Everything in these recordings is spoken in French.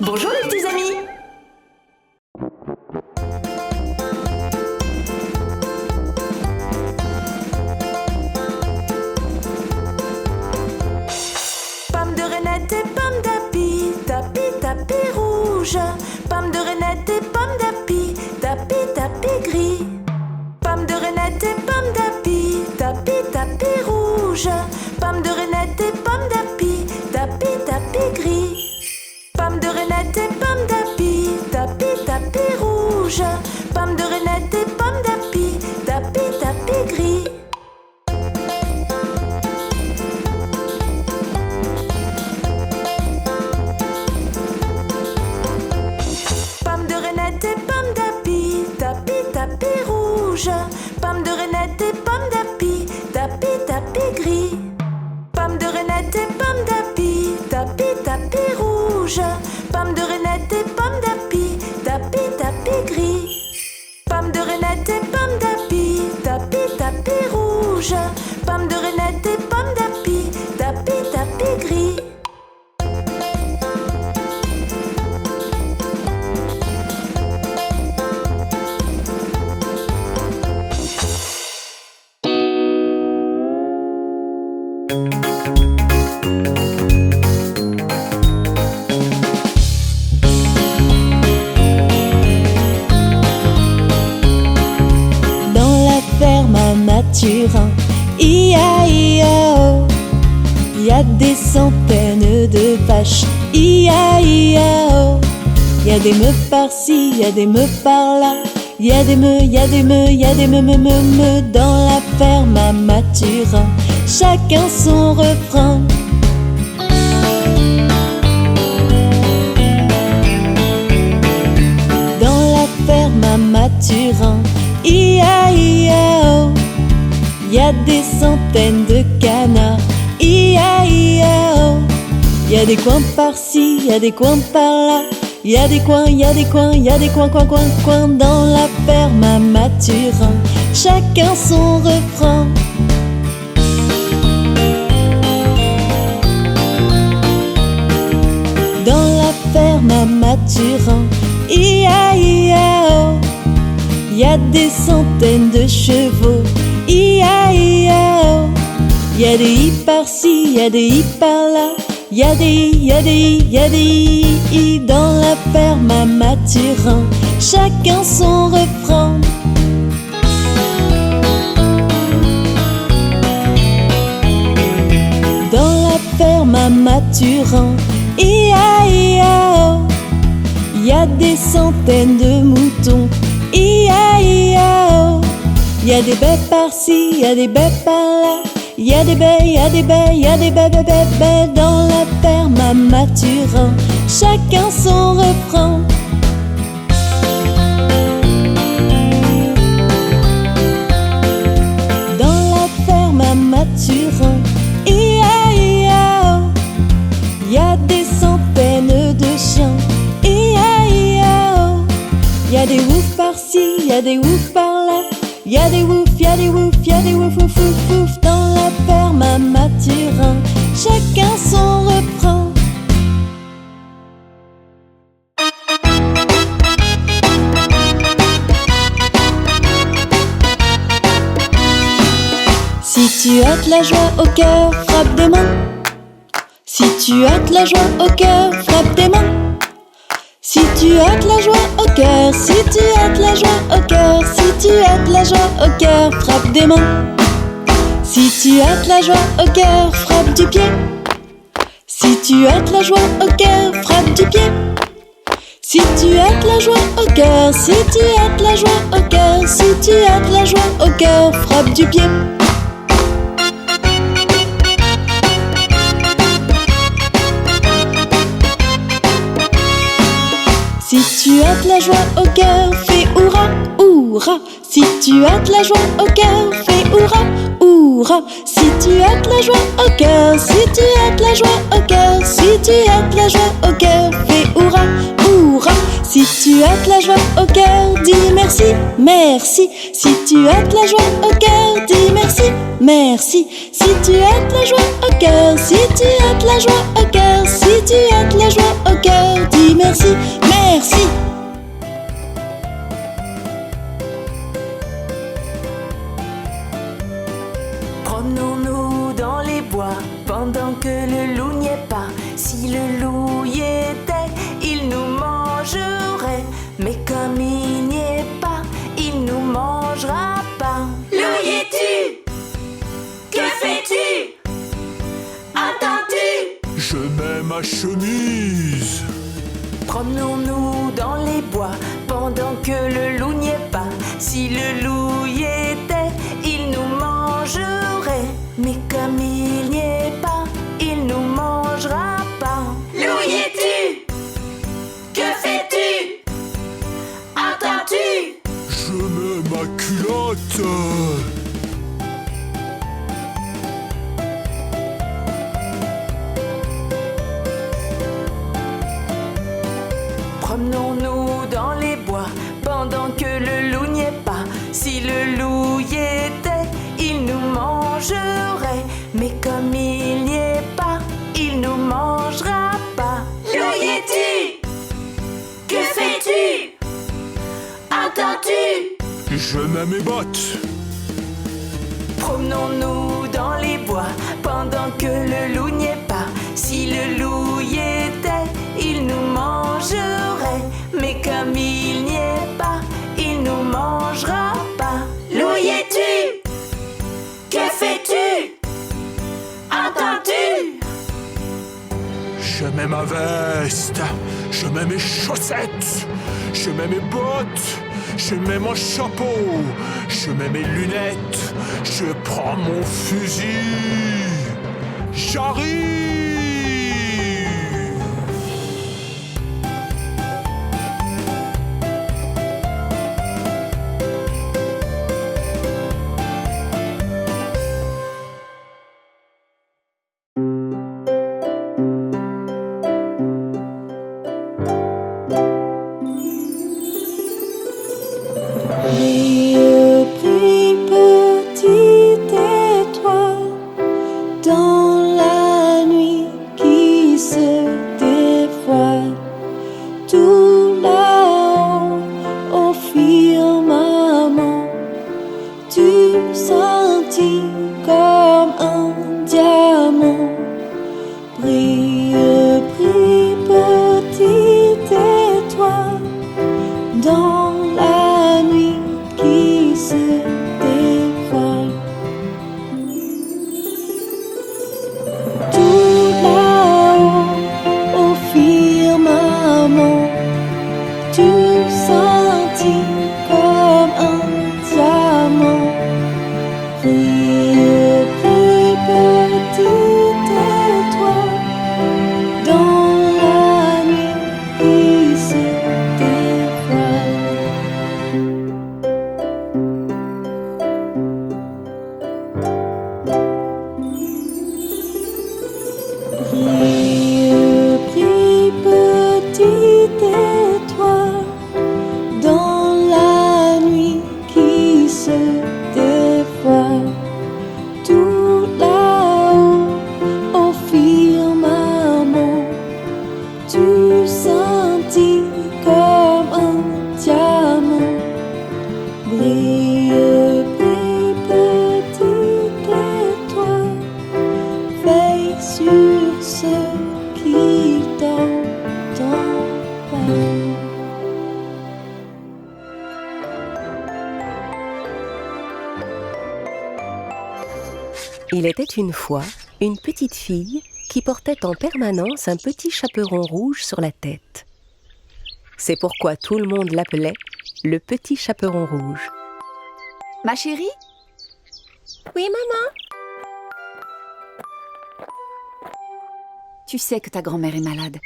Bonjour les petits amis. Pomme de Renette et pomme d'api, tapis, tapis rouge. Pomme de Renette et pomme d'api, tapis, tapis gris. Pomme de Renette et pomme d'api, tapis, tapis rouge. Pomme de Renette et pomme d'api, tapis, tapis gris. Pomme de Renette et pomme d'api, tapis, tapis rouge. Pomme de Renette et pomme d'api, tapis, tapis gris. Pomme de Renette et pomme d'api, tapis, tapis rouge. Pomme de Renette et pomme d'api, tapis, tapis gris. Pomme de Renette et pomme d'api, tapis, tapis rouge. Pomme de Renette et pomme d'api, tapis, tapis gris. Pomme de Renette et pomme d'api, tapis, tapis rouge. Pomme de Renette et pomme d'api, tapis, tapis gris. Mathurin, I-A-I-A-O. Y a des centaines de vaches, I-A-I-A-O. Y a des meufs par-ci, y a des meufs par-là. Y a des meux, y a des meux, y a des me dans la ferme à Mathurin. Chacun son refrain. Dans la ferme à Mathurin, I-A-I-A-O. Y a des centaines de canards, I-A-I-A-O. Y a des coins par-ci, y a des coins par-là. Y a des coins, y a des coins, y a des coins dans la ferme à Mathurin. Chacun son refrain. Dans la ferme à Mathurin, I-A-I-A-O. Y a des centaines de chevaux, I-A-I-A-O. Y a des i par-ci, y a des i par-là. Y a des i, y a des i, y a des i dans la ferme à Mathurin. Chacun son refrain. Dans la ferme à Mathurin, I-A-I-A-O. Y a des centaines de moutons, I-A-I-A-O. Y a des baies par-ci, y a des baies par-là. Y a des baies, y a des baies, y a des baies dans la ferme à Mathurin. Chacun son refrain. Dans la ferme à Mathurin, I-A-I-A-O. Y a des centaines de chiens, I-A-I-A-O. Y a des oufs par-ci, y a des oufs par-là. Y a des oufs, y a des oufs, y a des ouf, ouf, ouf, ouf dans la ferme à Mathurin. Chacun son refrain. Si tu as de la joie au cœur, frappe des mains. Si tu as de la joie au cœur, frappe des mains. Si tu as de la joie au cœur, si tu as de la joie au cœur, si tu as de la joie au cœur, frappe des mains. Si tu as de la joie au cœur, frappe du pied. Si tu as de la joie au cœur, frappe du pied. Si tu as de la joie au cœur, si tu as de la joie au cœur, si tu as de la joie au cœur, frappe du pied. Si tu as de la joie au cœur, fais hurrah, hurrah. Si tu as de la joie au cœur, fais hurrah, hurrah. Si tu as de la joie au cœur, si tu as de la joie au cœur, si tu as de la joie au cœur, fais hurrah, hurrah. Si tu as de la joie au cœur, dis merci, merci. Si tu as de la joie au cœur, dis merci, merci. Si tu as de la joie au cœur, si tu as de la joie au cœur, si tu as de la joie au cœur, dis merci. ma chemise. Promenons-nous dans les bois pendant que le loup n'y est pas. Si le loup y était, il nous mangerait. Mais comme il n'y est pas, il nous mangera pas. Loup y es-tu? Que fais-tu? Entends-tu? Je mets ma culotte. Promenons-nous dans les bois pendant que le loup n'y est pas. Si le loup y était, il nous mangerait. Mais comme il n'y est pas, il nous mangera pas. Loup y es-tu? Que fais-tu? Entends-tu? Je mets mes bottes. Promenons-nous dans les bois pendant que le loup n'y est pas. Si le loup y était, il nous mangerait. Mais comme il n'y est pas, il nous mangera pas. Loup y es-tu? Que fais-tu? Entends-tu? Je mets ma veste. Je mets mes chaussettes. Je mets mes bottes. Je mets mon chapeau. Je mets mes lunettes. Je prends mon fusil. J'arrive. Brille, brille, petite étoile, dans la nuit qui se dévoile. Tout là-haut, au firmament, tu scintille comme un diamant. Brille, brille, petite étoile, dans la nuit qui se dévoile. Tout là-haut, au firmament, tu scintilles comme un diamant. Brille, brille, petite étoile, dans la nuit qui se dévoile. Brille, brille, petite étoile, dans la nuit qui se dévoile. Tout là-haut, au firmament, tu scintilles comme un diamant. Brille, brille, petite étoile, veille sur ceux qui dorment en paix. Il était une fois une petite fille qui portait en permanence un petit chaperon rouge sur la tête. C'est pourquoi tout le monde l'appelait le petit chaperon rouge. Ma chérie? Oui, maman. Tu sais que ta grand-mère est malade.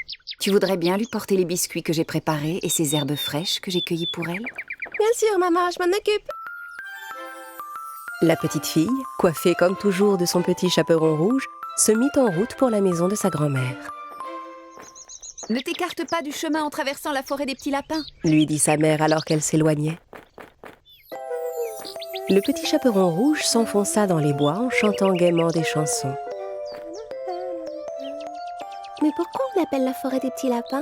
Tu voudrais bien lui porter les biscuits que j'ai préparés et ces herbes fraîches que j'ai cueillies pour elle? Bien sûr, maman, je m'en occupe. La petite fille, coiffée comme toujours de son petit chaperon rouge, se mit en route pour la maison de sa grand-mère. Ne t'écarte pas du chemin en traversant la forêt des petits lapins, Lui dit sa mère alors qu'elle s'éloignait. Le petit chaperon rouge s'enfonça dans les bois en chantant gaiement des chansons. Mais pourquoi on l'appelle la forêt des petits lapins?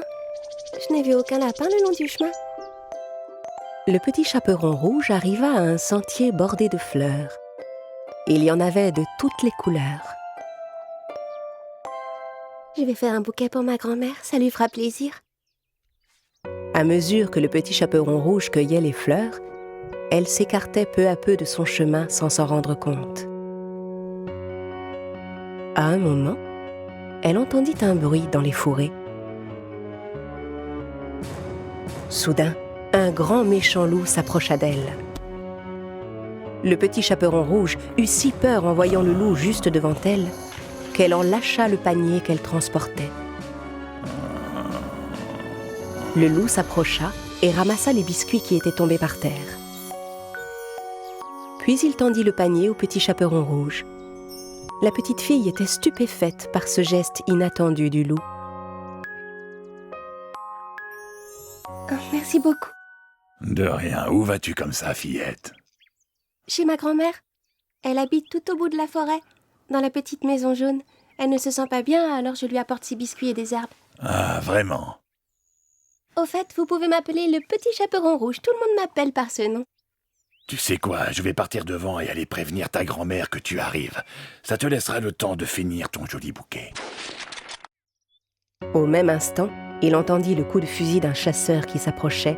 Je n'ai vu aucun lapin le long du chemin. Le petit chaperon rouge arriva à un sentier bordé de fleurs. Il y en avait de toutes les couleurs. Je vais faire un bouquet pour ma grand-mère, ça lui fera plaisir. À mesure que le petit chaperon rouge cueillait les fleurs, elle s'écartait peu à peu de son chemin sans s'en rendre compte. À un moment, elle entendit un bruit dans les fourrés. Soudain, un grand méchant loup s'approcha d'elle. Le petit chaperon rouge eut si peur en voyant le loup juste devant elle qu'elle en lâcha le panier qu'elle transportait. Le loup s'approcha et ramassa les biscuits qui étaient tombés par terre. Puis il tendit le panier au petit chaperon rouge. La petite fille était stupéfaite par ce geste inattendu du loup. Oh, merci beaucoup. De rien, où vas-tu comme ça, fillette? Chez ma grand-mère. Elle habite tout au bout de la forêt, dans la petite maison jaune. Elle ne se sent pas bien, alors je lui apporte ses biscuits et des herbes. Ah, vraiment? Au fait, vous pouvez m'appeler le petit chaperon rouge. Tout le monde m'appelle par ce nom. Tu sais quoi, je vais partir devant et aller prévenir ta grand-mère que tu arrives. Ça te laissera le temps de finir ton joli bouquet. Au même instant, il entendit le coup de fusil d'un chasseur qui s'approchait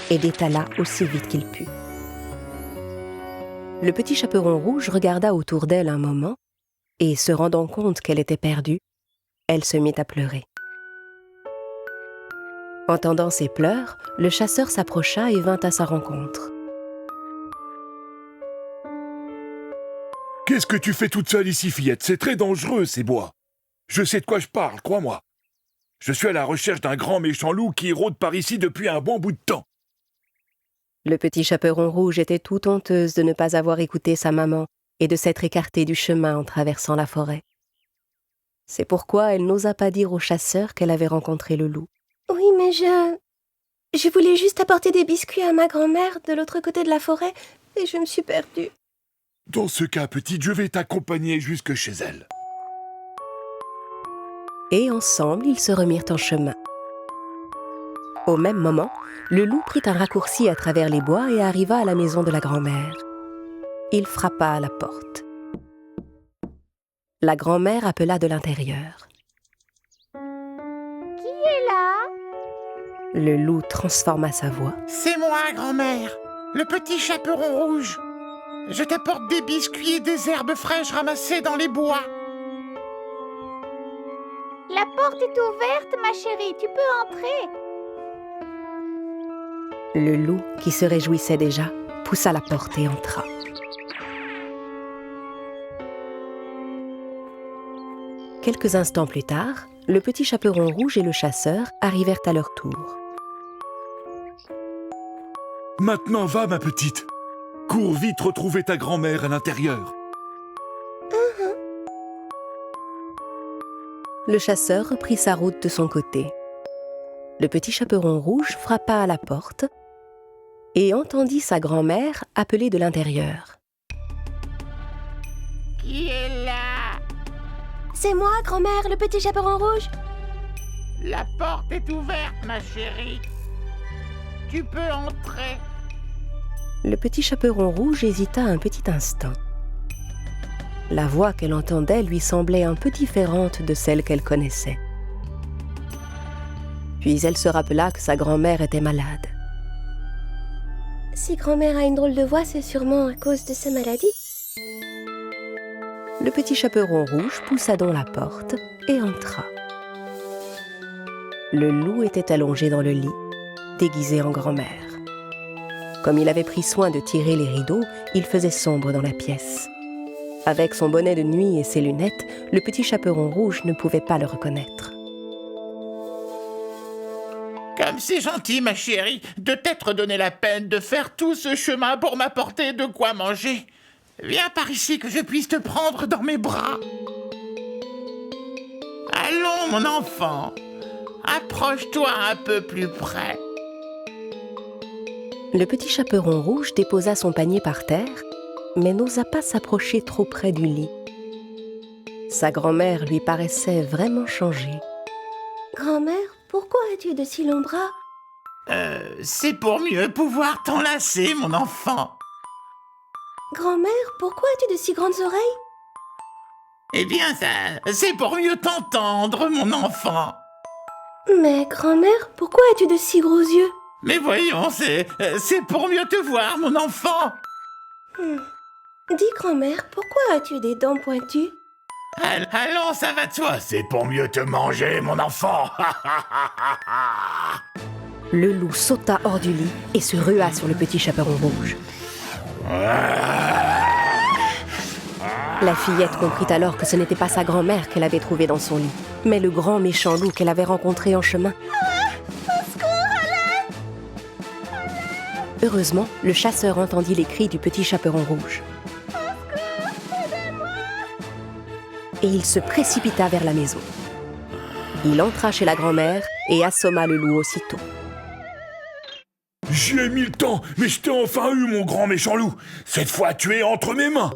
et détala aussi vite qu'il put. Le petit chaperon rouge regarda autour d'elle un moment et, se rendant compte qu'elle était perdue, elle se mit à pleurer. Entendant ses pleurs, le chasseur s'approcha et vint à sa rencontre. « Qu'est-ce que tu fais toute seule ici, fillette? C'est très dangereux, ces bois. Je sais de quoi je parle, crois-moi. Je suis à la recherche d'un grand méchant loup qui rôde par ici depuis un bon bout de temps. » Le petit chaperon rouge était tout honteuse de ne pas avoir écouté sa maman et de s'être écartée du chemin en traversant la forêt. C'est pourquoi elle n'osa pas dire au chasseur qu'elle avait rencontré le loup. Oui, mais je voulais juste apporter des biscuits à ma grand-mère de l'autre côté de la forêt et je me suis perdue. Dans ce cas, petite, je vais t'accompagner jusque chez elle. Et ensemble, ils se remirent en chemin. Au même moment, le loup prit un raccourci à travers les bois et arriva à la maison de la grand-mère. Il frappa à la porte. La grand-mère appela de l'intérieur. Qui est là? Le loup transforma sa voix. C'est moi, grand-mère, le petit chaperon rouge. Je t'apporte des biscuits et des herbes fraîches ramassées dans les bois. La porte est ouverte, ma chérie, tu peux entrer. Le loup, qui se réjouissait déjà, poussa la porte et entra. Quelques instants plus tard, le petit chaperon rouge et le chasseur arrivèrent à leur tour. « Maintenant, va, ma petite. Cours vite retrouver ta grand-mère à l'intérieur. » Le chasseur reprit sa route de son côté. Le petit chaperon rouge frappa à la porte et entendit sa grand-mère appeler de l'intérieur. Qui est là? C'est moi, grand-mère, le petit chaperon rouge. La porte est ouverte, ma chérie. Tu peux entrer. Le petit chaperon rouge hésita un petit instant. La voix qu'elle entendait lui semblait un peu différente de celle qu'elle connaissait. Puis elle se rappela que sa grand-mère était malade. Si grand-mère a une drôle de voix, c'est sûrement à cause de sa maladie. Le petit chaperon rouge poussa donc la porte et entra. Le loup était allongé dans le lit, déguisé en grand-mère. Comme il avait pris soin de tirer les rideaux, il faisait sombre dans la pièce. Avec son bonnet de nuit et ses lunettes, le petit chaperon rouge ne pouvait pas le reconnaître. Comme c'est gentil, ma chérie, de t'être donné la peine de faire tout ce chemin pour m'apporter de quoi manger. Viens par ici que je puisse te prendre dans mes bras. Allons, mon enfant, approche-toi un peu plus près. Le petit chaperon rouge déposa son panier par terre, mais n'osa pas s'approcher trop près du lit. Sa grand-mère lui paraissait vraiment changée. Grand-mère, pourquoi as-tu de si longs bras? C'est pour mieux pouvoir t'enlacer, mon enfant. Grand-mère, pourquoi as-tu de si grandes oreilles? Eh bien, c'est pour mieux t'entendre, mon enfant. Mais grand-mère, pourquoi as-tu de si gros yeux? Mais voyons, c'est pour mieux te voir, mon enfant. Dis, grand-mère, pourquoi as-tu des dents pointues? Allons, ça va de soi, c'est pour mieux te manger, mon enfant. Le loup sauta hors du lit et se rua sur le petit chaperon rouge. La fillette comprit alors que ce n'était pas sa grand-mère qu'elle avait trouvée dans son lit, mais le grand méchant loup qu'elle avait rencontré en chemin. Heureusement, le chasseur entendit les cris du petit chaperon rouge. Et il se précipita vers la maison. Il entra chez la grand-mère et assomma le loup aussitôt. J'y ai mis le temps, mais je t'ai enfin eu, mon grand méchant loup. Cette fois, tu es entre mes mains.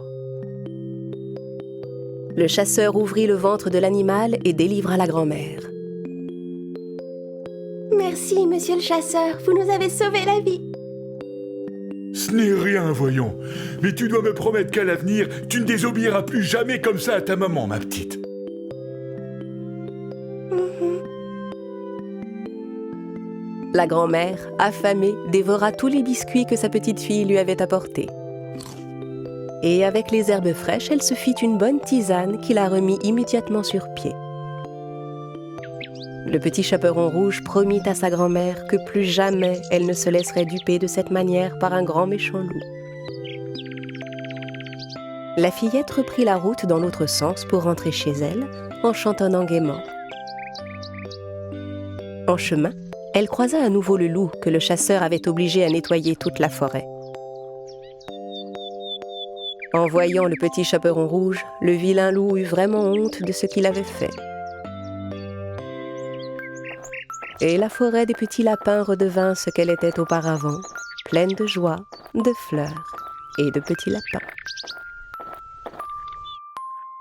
Le chasseur ouvrit le ventre de l'animal et délivra la grand-mère. Merci, monsieur le chasseur, vous nous avez sauvé la vie. Ce n'est rien, voyons. Mais tu dois me promettre qu'à l'avenir, tu ne désobéiras plus jamais comme ça à ta maman, ma petite. La grand-mère, affamée, dévora tous les biscuits que sa petite fille lui avait apportés. Et avec les herbes fraîches, elle se fit une bonne tisane qui la remit immédiatement sur pied. Le petit chaperon rouge promit à sa grand-mère que plus jamais elle ne se laisserait duper de cette manière par un grand méchant loup. La fillette reprit la route dans l'autre sens pour rentrer chez elle, en chantonnant gaiement. En chemin, elle croisa à nouveau le loup que le chasseur avait obligé à nettoyer toute la forêt. En voyant le petit chaperon rouge, le vilain loup eut vraiment honte de ce qu'il avait fait. Et la forêt des petits lapins redevint ce qu'elle était auparavant, pleine de joie, de fleurs et de petits lapins.